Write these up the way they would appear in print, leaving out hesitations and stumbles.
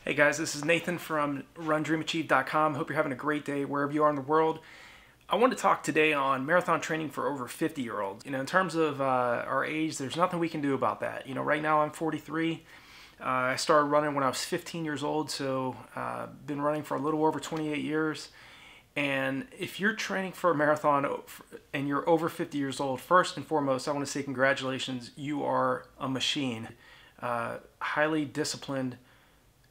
Hey guys, this is Nathan from RunDreamAchieve.com. Hope you're having a great day wherever you are in the world. I want to talk today on marathon training for over 50-year-olds. In terms of our age, there's nothing we can do about that. Right now I'm 43. I started running when I was 15 years old, so been running for a little over 28 years. And if you're training for a marathon and you're over 50 years old, first and foremost, I want to say congratulations. You are a machine, highly disciplined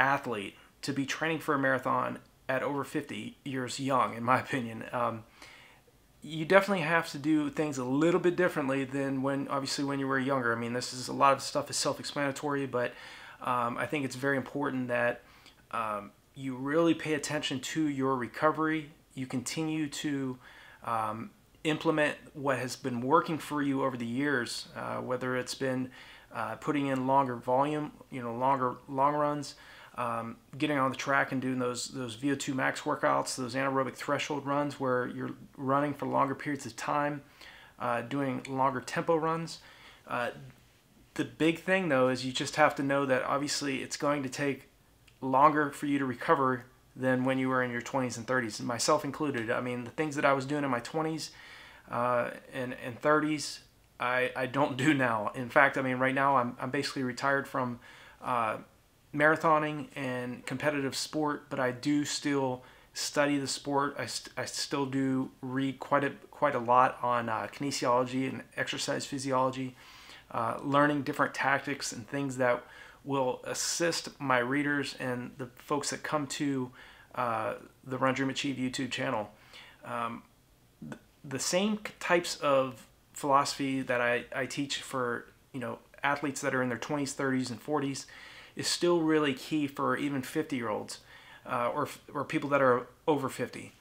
athlete to be training for a marathon at over 50 years young, in my opinion. You definitely have to do things a little bit differently than obviously when you were younger. I mean, a lot of stuff is self-explanatory, but I think it's very important that you really pay attention to your recovery. You continue to implement what has been working for you over the years, whether it's been putting in longer volume, longer long runs, getting on the track and doing those VO2 max workouts, those anaerobic threshold runs where you're running for longer periods of time, doing longer tempo runs. The big thing though is you just have to know that obviously it's going to take longer for you to recover than when you were in your 20s and 30s, myself included. I mean, the things that I was doing in my 20s and 30s, I don't do now. In fact, I mean, right now I'm basically retired from marathoning and competitive sport, but I do still study the sport. I still do read quite a lot on kinesiology and exercise physiology, learning different tactics and things that will assist my readers and the folks that come to the Run Dream Achieve YouTube channel. The same types of philosophy that I teach for athletes that are in their 20s, 30s, and 40s is still really key for even 50-year-olds or people that are over 50.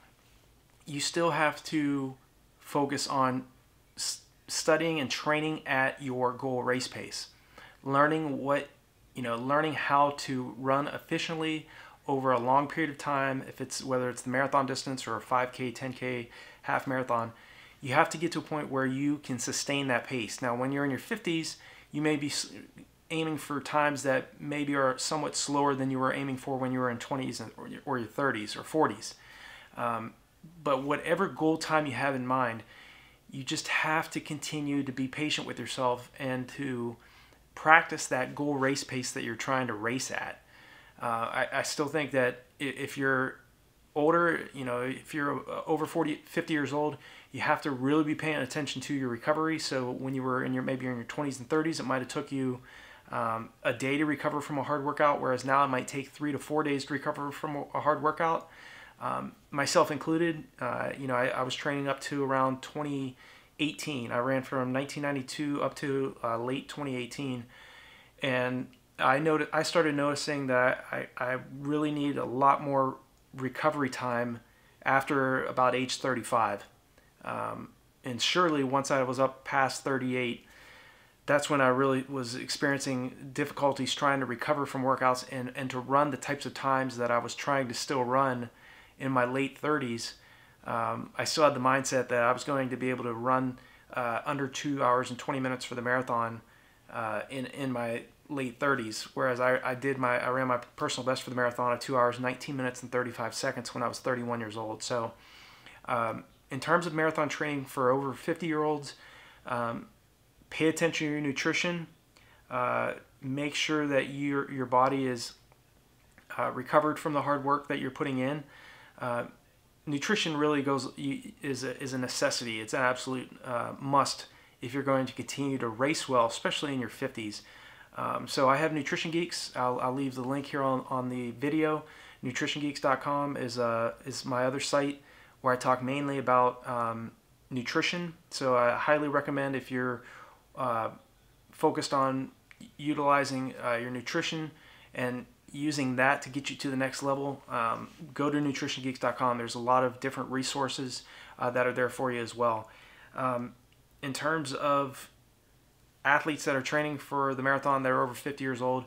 You still have to focus on studying and training at your goal race pace, learning how to run efficiently over a long period of time. Whether it's the marathon distance or a 5K, 10K, half marathon, you have to get to a point where you can sustain that pace. Now, when you're in your 50s, you may be aiming for times that maybe are somewhat slower than you were aiming for when you were in 20s or your 30s or 40s. But whatever goal time you have in mind, you just have to continue to be patient with yourself and to practice that goal race pace that you're trying to race at. I still think that if you're older, if you're over 50 years old, you have to really be paying attention to your recovery. So when you were maybe in your 20s and 30s, it might have took you a day to recover from a hard workout, whereas now it might take 3 to 4 days to recover from a hard workout. Myself included, I was training up to around 2018. I ran from 1992 up to late 2018, and I started noticing that I really need a lot more recovery time after about age 35. And surely once I was up past 38, that's when I really was experiencing difficulties trying to recover from workouts and to run the types of times that I was trying to still run in my late 30s. I still had the mindset that I was going to be able to run under 2 hours and 20 minutes for the marathon in my late 30s, whereas I ran my personal best for the marathon at 2 hours, 19 minutes and 35 seconds when I was 31 years old. So in terms of marathon training for over 50-year-olds, pay attention to your nutrition. Make sure that your body is recovered from the hard work that you're putting in. Nutrition really is a necessity. It's an absolute must if you're going to continue to race well, especially in your 50s. So I have Nutrition Geeks. I'll leave the link here on the video. NutritionGeeks.com is my other site where I talk mainly about nutrition. So I highly recommend, if you're focused on utilizing your nutrition and using that to get you to the next level, go to NutritionGeeks.com. There's a lot of different resources that are there for you as well. In terms of athletes that are training for the marathon that are over 50 years old,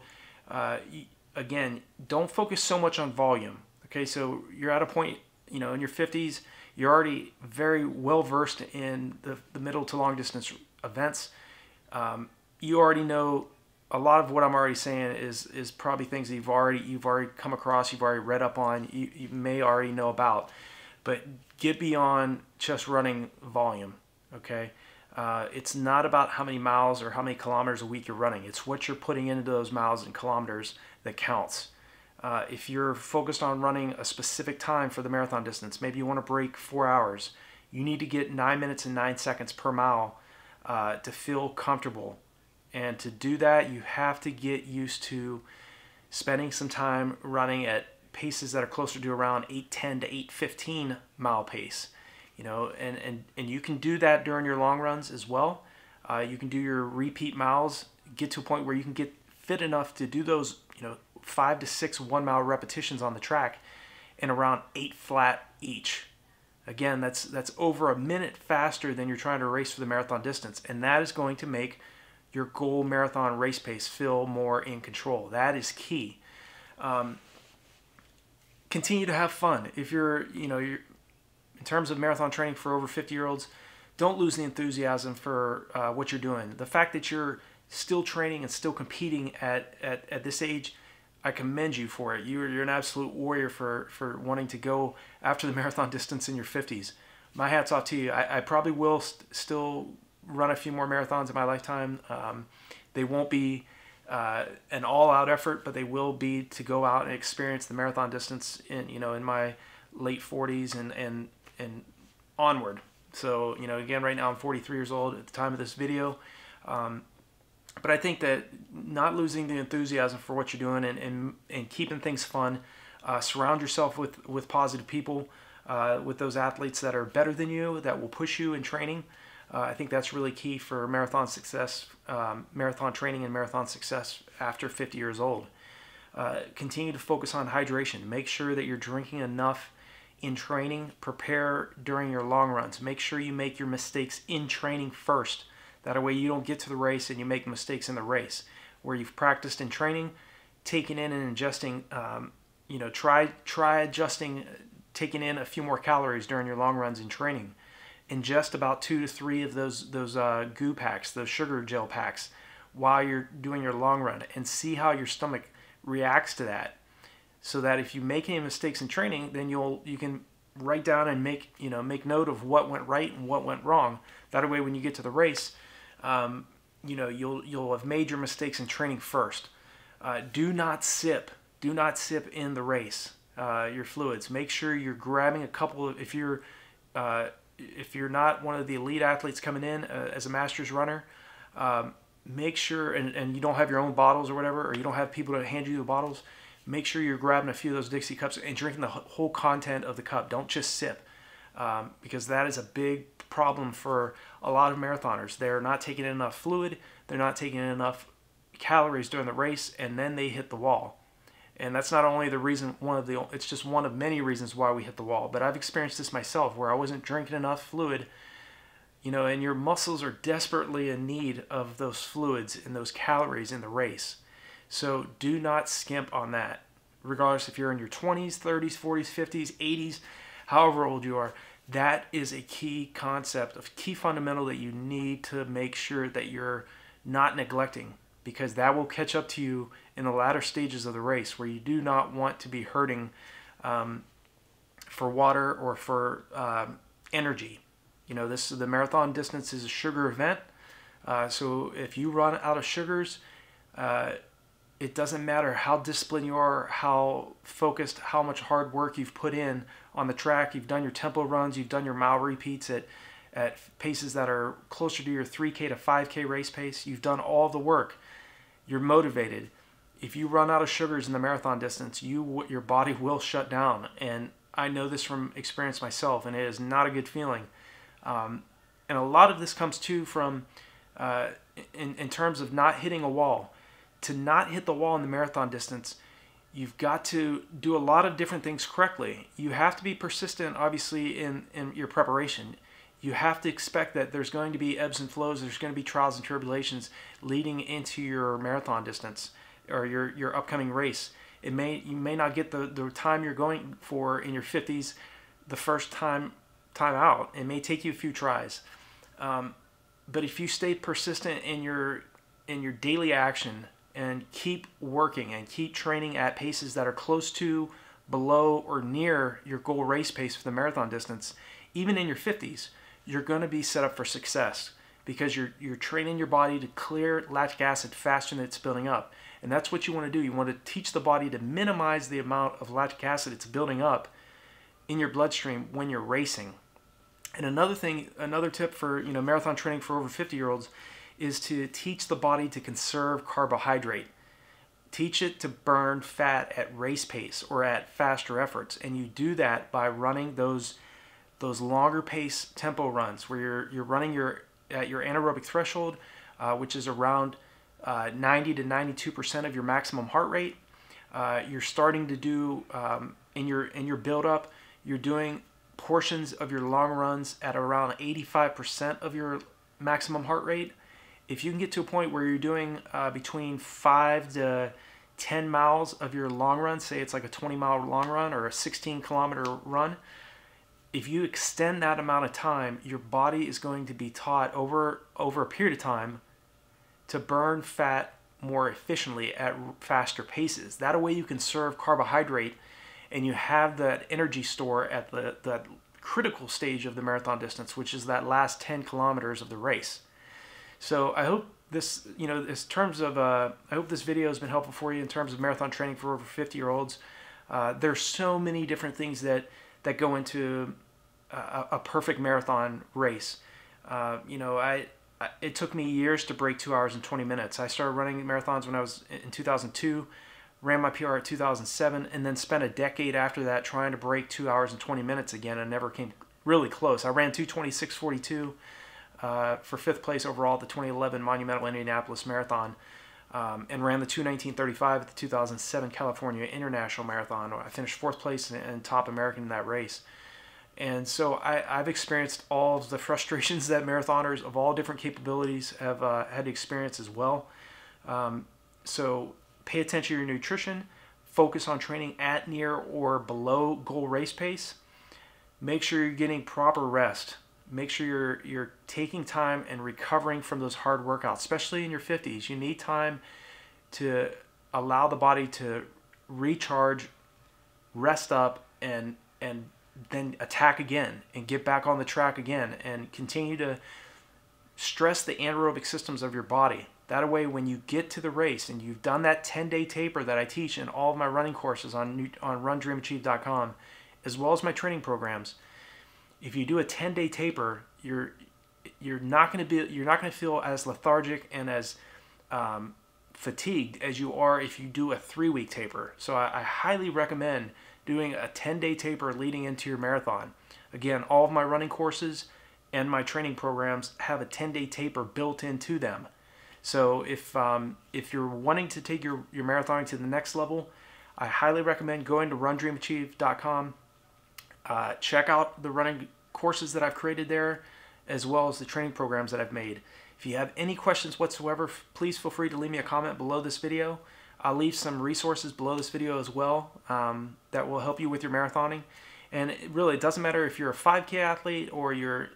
again, don't focus so much on volume. Okay, so you're at a point, in your 50s, you're already very well versed in the middle to long distance events. You already know a lot of what I'm already saying is probably things that you've already come across, you've already read up on, you may already know about. But get beyond just running volume, okay? It's not about how many miles or how many kilometers a week you're running. It's what you're putting into those miles and kilometers that counts. If you're focused on running a specific time for the marathon distance, maybe you want to break 4 hours, you need to get 9 minutes and 9 seconds per mile to feel comfortable. And to do that, you have to get used to spending some time running at paces that are closer to around 8:10 to 8:15 mile pace. And you can do that during your long runs as well. You can do your repeat miles, get to a point where you can get fit enough to do those 5 to 6 1-mile repetitions on the track in around 8 flat each. Again, that's over a minute faster than you're trying to race for the marathon distance, and that is going to make your goal marathon race pace feel more in control. That is key. Continue to have fun. If you're in terms of marathon training for over 50-year-olds, don't lose the enthusiasm for what you're doing. The fact that you're still training and still competing at this age, I commend you for it. You're an absolute warrior for wanting to go after the marathon distance in your 50s. My hat's off to you. I probably will still run a few more marathons in my lifetime. They won't be an all-out effort, but they will be to go out and experience the marathon distance in my late 40s and onward. So again, right now I'm 43 years old at the time of this video. But I think that not losing the enthusiasm for what you're doing and keeping things fun, surround yourself with positive people, with those athletes that are better than you, that will push you in training. I think that's really key for marathon success, marathon training and marathon success after 50 years old. Continue to focus on hydration. Make sure that you're drinking enough in training. Prepare during your long runs. Make sure you make your mistakes in training first. That way you don't get to the race and you make mistakes in the race. Where you've practiced in training, taking in and ingesting, try adjusting, taking in a few more calories during your long runs in training. Ingest about 2 to 3 of those goo packs, those sugar gel packs, while you're doing your long run, and see how your stomach reacts to that. So that if you make any mistakes in training, then you can write down and make note of what went right and what went wrong. That way, when you get to the race, you'll have made your mistakes in training first. Do not sip in the race. Your fluids. Make sure you're grabbing a couple of, if you're not one of the elite athletes coming in as a master's runner, make sure, and you don't have your own bottles or whatever, or you don't have people to hand you the bottles, make sure you're grabbing a few of those Dixie cups and drinking the whole content of the cup. Don't just sip, because that is a big problem for a lot of marathoners. They're not taking in enough fluid, they're not taking in enough calories during the race, and then they hit the wall. And that's not only the reason, it's just one of many reasons why we hit the wall. But I've experienced this myself, where I wasn't drinking enough fluid, and your muscles are desperately in need of those fluids and those calories in the race. So do not skimp on that, regardless if you're in your 20s, 30s, 40s, 50s, 80s, however old you are. That is a key concept, a key fundamental that you need to make sure that you're not neglecting, because that will catch up to you in the latter stages of the race, where you do not want to be hurting for water or for energy. The marathon distance is a sugar event, so if you run out of sugars, it doesn't matter how disciplined you are, how focused, how much hard work you've put in on the track. You've done your tempo runs, you've done your mile repeats at paces that are closer to your 3K to 5K race pace. You've done all the work. You're motivated. If you run out of sugars in the marathon distance, your body will shut down. And I know this from experience myself, and it is not a good feeling. And a lot of this comes too from, in terms of not hitting a wall. To not hit the wall in the marathon distance, you've got to do a lot of different things correctly. You have to be persistent, obviously, in your preparation. You have to expect that there's going to be ebbs and flows. There's going to be trials and tribulations leading into your marathon distance or your upcoming race. You may not get the time you're going for in your 50s the first time out. It may take you a few tries. But if you stay persistent in your daily action, and keep working and keep training at paces that are close to, below, or near your goal race pace for the marathon distance, even in your 50s, you're going to be set up for success because you're training your body to clear lactic acid faster than it's building up. And that's what you want to do. You want to teach the body to minimize the amount of lactic acid it's building up in your bloodstream when you're racing. And another tip for marathon training for over 50-year-olds is to teach the body to conserve carbohydrate. Teach it to burn fat at race pace or at faster efforts, and you do that by running those longer pace tempo runs where you're running at your anaerobic threshold, which is around 90 to 92% of your maximum heart rate. You're starting to do in your build up, you're doing portions of your long runs at around 85% of your maximum heart rate. If you can get to a point where you're doing between 5 to 10 miles of your long run, say it's like a 20-mile long run or a 16-kilometer run, if you extend that amount of time, your body is going to be taught over a period of time to burn fat more efficiently at faster paces. That way you conserve carbohydrate and you have that energy store at that critical stage of the marathon distance, which is that last 10 kilometers of the race. So I hope this, I hope this video has been helpful for you in terms of marathon training for over 50-year-olds. There's so many different things that go into a perfect marathon race. It took me years to break 2 hours and 20 minutes. I started running marathons when I was in 2002, ran my PR at 2007, and then spent a decade after that trying to break 2 hours and 20 minutes again, and never came really close. I ran 2:26:42 for 5th place overall at the 2011 Monumental Indianapolis Marathon, and ran the 2:19:35 at the 2007 California International Marathon. I finished 4th place and top American in that race. And so I've experienced all of the frustrations that marathoners of all different capabilities have had to experience as well. So pay attention to your nutrition, focus on training at, near, or below goal race pace. Make sure you're getting proper rest. Make sure you're taking time and recovering from those hard workouts, especially in your 50s. You need time to allow the body to recharge, rest up, and then attack again and get back on the track again and continue to stress the anaerobic systems of your body. That way, when you get to the race and you've done that 10-day taper that I teach in all of my running courses on RunDreamAchieve.com, as well as my training programs, if you do a 10-day taper, you're not going to feel as lethargic and as fatigued as you are if you do a 3-week taper. So I highly recommend doing a 10-day taper leading into your marathon. Again, all of my running courses and my training programs have a 10-day taper built into them. So if you're wanting to take your marathoning to the next level, I highly recommend going to RunDreamAchieve.com. Check out the running courses that I've created there, as well as the training programs that I've made. If you have any questions whatsoever, please feel free to leave me a comment below this video. I'll leave some resources below this video as well that will help you with your marathoning. And it doesn't matter if you're a 5K athlete or you're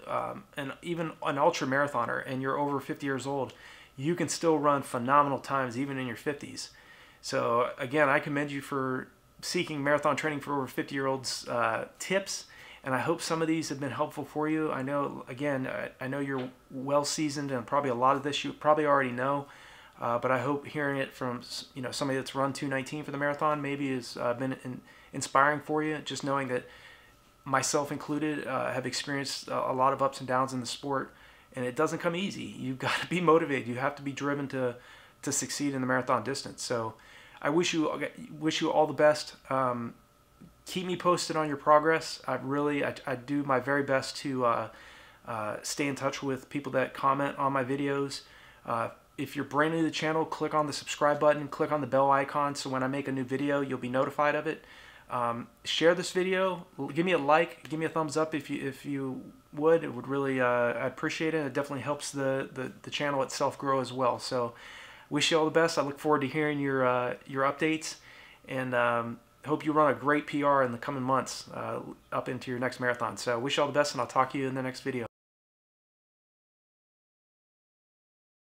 even an ultra marathoner and you're over 50 years old, you can still run phenomenal times even in your 50s. So again, I commend you for seeking marathon training for over 50-year-olds tips, and I hope some of these have been helpful for you. I know, again, I know you're well seasoned, and probably a lot of this you probably already know, but I hope hearing it from somebody that's run 2:19 for the marathon maybe has been inspiring for you. Just knowing that myself included have experienced a lot of ups and downs in the sport, and it doesn't come easy. You've got to be motivated. You have to be driven to succeed in the marathon distance. So I wish you all the best. Keep me posted on your progress. I do my very best to stay in touch with people that comment on my videos. If you're brand new to the channel, click on the subscribe button, click on the bell icon, so when I make a new video, you'll be notified of it. Share this video. Give me a like. Give me a thumbs up if you would. It would really I'd appreciate it. It definitely helps the channel itself grow as well. So wish you all the best. I look forward to hearing your updates, and hope you run a great PR in the coming months up into your next marathon. So wish you all the best, and I'll talk to you in the next video.